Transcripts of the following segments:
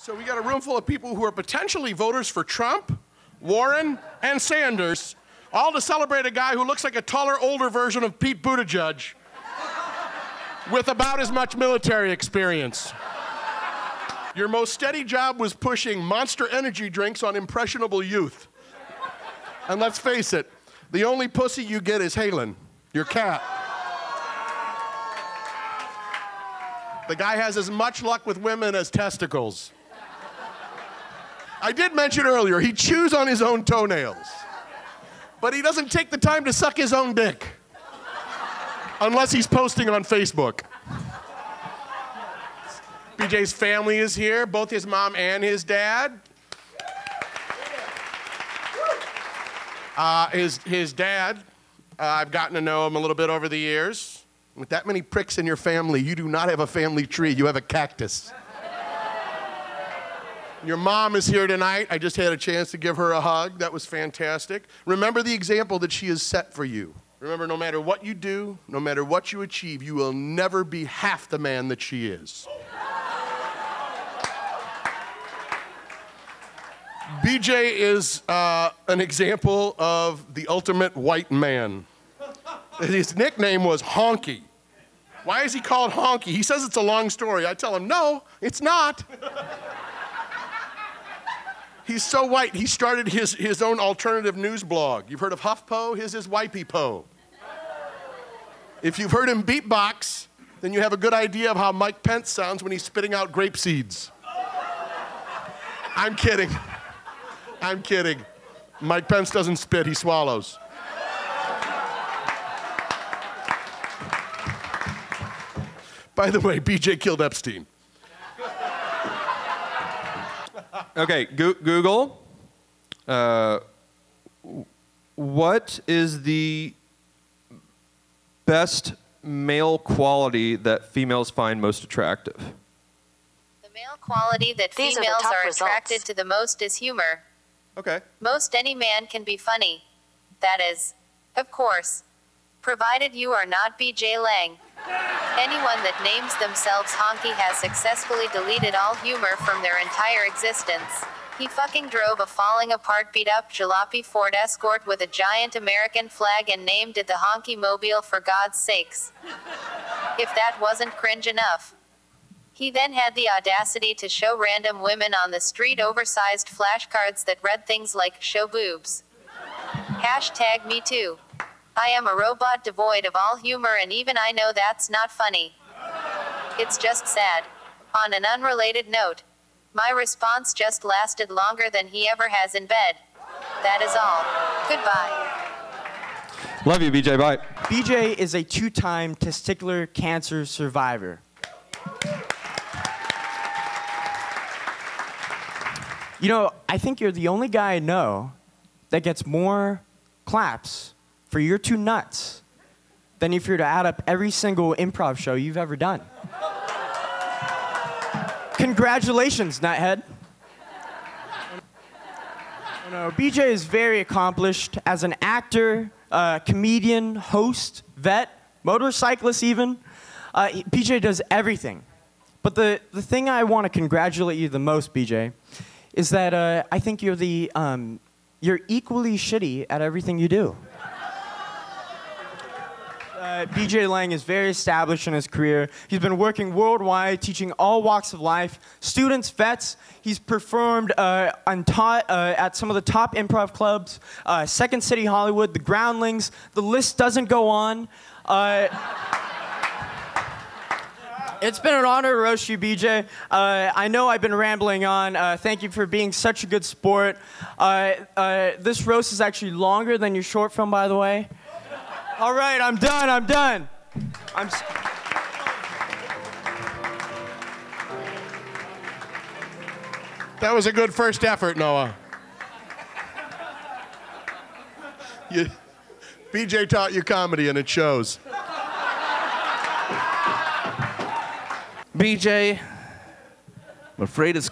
So we got a room full of people who are potentially voters for Trump, Warren, and Sanders, all to celebrate a guy who looks like a taller, older version of Pete Buttigieg with about as much military experience. Your most steady job was pushing Monster energy drinks on impressionable youth. And let's face it, the only pussy you get is Halen, your cat. The guy has as much luck with women as testicles. I did mention earlier, he chews on his own toenails. But he doesn't take the time to suck his own dick. Unless he's posting on Facebook. BJ's family is here, both his mom and his dad. His dad, I've gotten to know him a little bit over the years. With that many pricks in your family, you do not have a family tree, you have a cactus. Your mom is here tonight. I just had a chance to give her a hug. That was fantastic. Remember the example that she has set for you. Remember, no matter what you do, no matter what you achieve, you will never be half the man that she is. BJ is an example of the ultimate white man. His nickname was Honkey. Why is he called Honkey? He says it's a long story. I tell him, no, it's not. He's so white, he started his own alternative news blog. You've heard of HuffPo? His is Wipey-Po. If you've heard him beatbox, then you have a good idea of how Mike Pence sounds when he's spitting out grape seeds. I'm kidding. I'm kidding. Mike Pence doesn't spit, he swallows. By the way, BJ killed Epstein. Okay, Google. What is the best male quality that females find most attractive? The male quality that females are attracted to the most is humor. Okay. Most any man can be funny. That is, of course, provided you are not BJ Lange. Anyone that names themselves Honkey has successfully deleted all humor from their entire existence. He fucking drove a falling apart beat up jalopy Ford Escort with a giant American flag and named it the Honkey Mobile for God's sakes. If that wasn't cringe enough. He then had the audacity to show random women on the street oversized flashcards that read things like, show boobs. Hashtag me too. I am a robot devoid of all humor and even I know that's not funny. It's just sad. On an unrelated note, my response just lasted longer than he ever has in bed. That is all. Goodbye. Love you, BJ. Bye. BJ is a 2-time testicular cancer survivor. You know, I think you're the only guy I know that gets more claps for your 2 nuts than if you were to add up every single improv show you've ever done. Congratulations, nuthead. No, BJ is very accomplished as an actor, comedian, host, vet, motorcyclist even. BJ does everything. But the thing I want to congratulate you the most, BJ, is that I think you're equally shitty at everything you do. BJ Lange is very established in his career. He's been working worldwide, teaching all walks of life, students, vets. He's performed and taught at some of the top improv clubs, Second City Hollywood, the Groundlings. The list doesn't go on. It's been an honor to roast you, BJ. I know I've been rambling on. Thank you for being such a good sport. This roast is actually longer than your short film, by the way. All right, I'm done. That was a good first effort, Noah. BJ taught you comedy and it shows. BJ, I'm afraid it's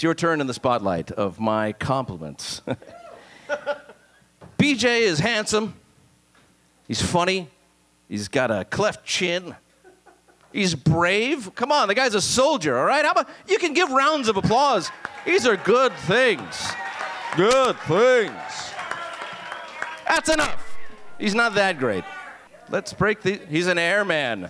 your turn in the spotlight of my compliments. BJ is handsome. He's funny. He's got a cleft chin. He's brave. Come on, the guy's a soldier, all right? How about you can give rounds of applause. These are good things. Good things. That's enough. He's not that great. Let's break the... He's an airman. Do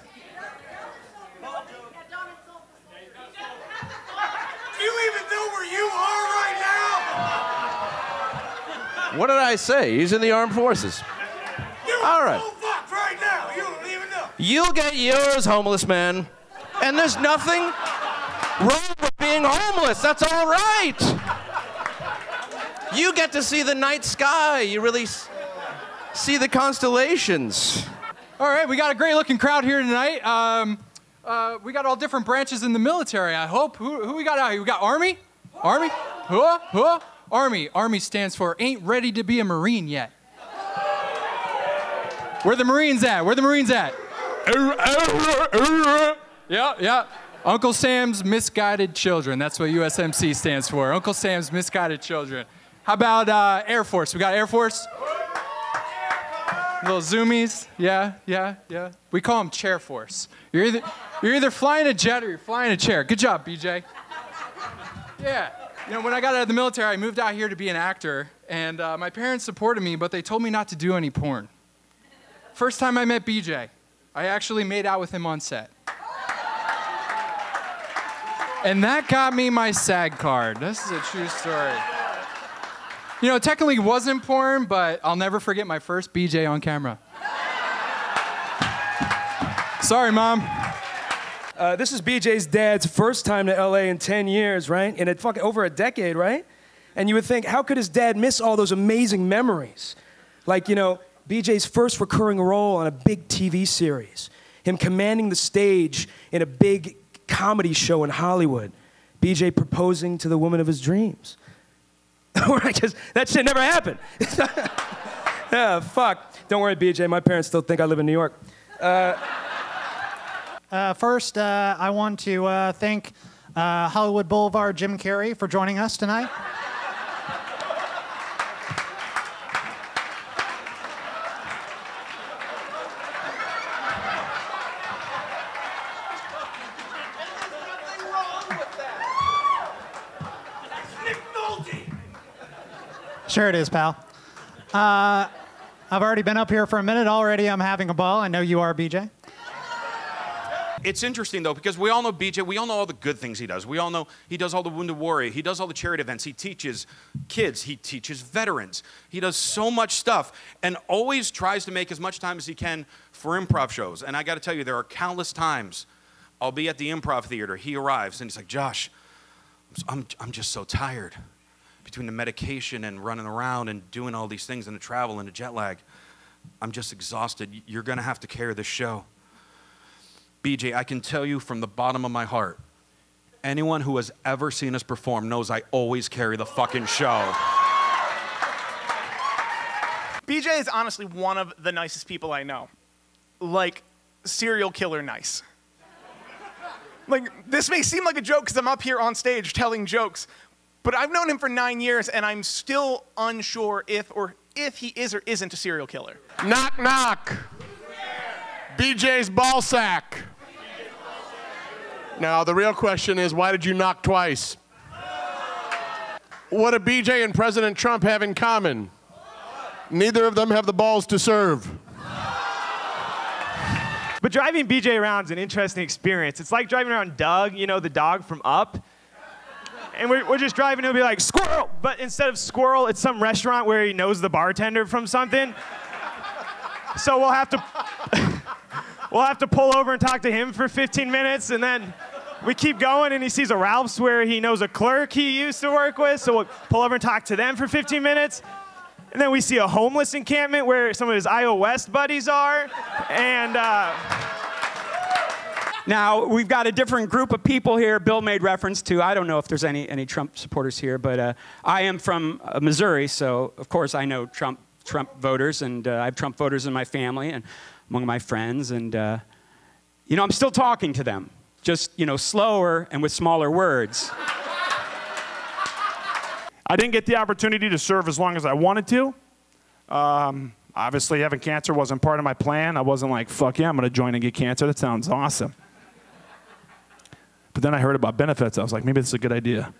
you even know where you are right now? What did I say? He's in the armed forces. All right. So fucked right now. You don't even know. You'll get yours, homeless man. And there's nothing wrong with being homeless. That's all right. You get to see the night sky. You really see the constellations. All right, we got a great-looking crowd here tonight. We got all different branches in the military, I hope. Who we got out here? We got Army? Army? Who? Army. Army stands for ain't ready to be a Marine yet. Where the Marines at? Where the Marines at? Yeah. Uncle Sam's Misguided Children. That's what USMC stands for. Uncle Sam's Misguided Children. How about Air Force? We got Air Force? Little zoomies. Yeah. We call them Chair Force. You're either flying a jet or you're flying a chair. Good job, BJ. Yeah. You know, when I got out of the military, I moved out here to be an actor, and my parents supported me, but they told me not to do any porn. First time I met BJ, I actually made out with him on set. And that got me my SAG card. This is a true story. You know, it technically wasn't porn, but I'll never forget my first BJ on camera. Sorry, Mom. This is BJ's dad's first time to LA in 10 years, right? In over a decade, right? And you would think, how could his dad miss all those amazing memories? Like, you know, BJ's first recurring role on a big TV series, him commanding the stage in a big comedy show in Hollywood, BJ proposing to the woman of his dreams. Because that shit never happened. Yeah, fuck. Don't worry, BJ. My parents still think I live in New York. First, I want to thank Hollywood Boulevard Jim Carrey for joining us tonight. Sure it is, pal. I've already been up here for a minute. Already I'm having a ball. I know you are, BJ. It's interesting, though, because we all know BJ. We all know all the good things he does. We all know he does all the Wounded Warrior. He does all the charity events. He teaches kids. He teaches veterans. He does so much stuff and always tries to make as much time as he can for improv shows. And I got to tell you, there are countless times I'll be at the improv theater. He arrives, and he's like, Josh, I'm just so tired. Between the medication and running around and doing all these things and the travel and the jet lag, I'm just exhausted. You're going to have to carry this show. BJ, I can tell you from the bottom of my heart, anyone who has ever seen us perform knows I always carry the fucking show. BJ is honestly one of the nicest people I know. Like, serial killer nice. Like, this may seem like a joke because I'm up here on stage telling jokes, but I've known him for 9 years, and I'm still unsure if he is or isn't a serial killer. Knock, knock. BJ's ball sack. Now, the real question is, why did you knock twice? What do BJ and President Trump have in common? Neither of them have the balls to serve. But driving BJ around is an interesting experience. It's like driving around Doug, you know, the dog from Up. And we're just driving, he'll be like, squirrel! But instead of squirrel, it's some restaurant where he knows the bartender from something. So we'll have to pull over and talk to him for 15 minutes, and then we keep going, and he sees a Ralph's where he knows a clerk he used to work with, so we'll pull over and talk to them for 15 minutes. And then we see a homeless encampment where some of his Iowa West buddies are, and Now, we've got a different group of people here Bill made reference to. I don't know if there's any Trump supporters here, but I am from Missouri, so of course I know Trump voters, and I have Trump voters in my family and among my friends, and you know, I'm still talking to them, just, you know, slower and with smaller words. I didn't get the opportunity to serve as long as I wanted to. Obviously, having cancer wasn't part of my plan. I wasn't like, fuck yeah, I'm gonna join and get cancer. That sounds awesome. But then I heard about benefits. I was like, maybe this is a good idea.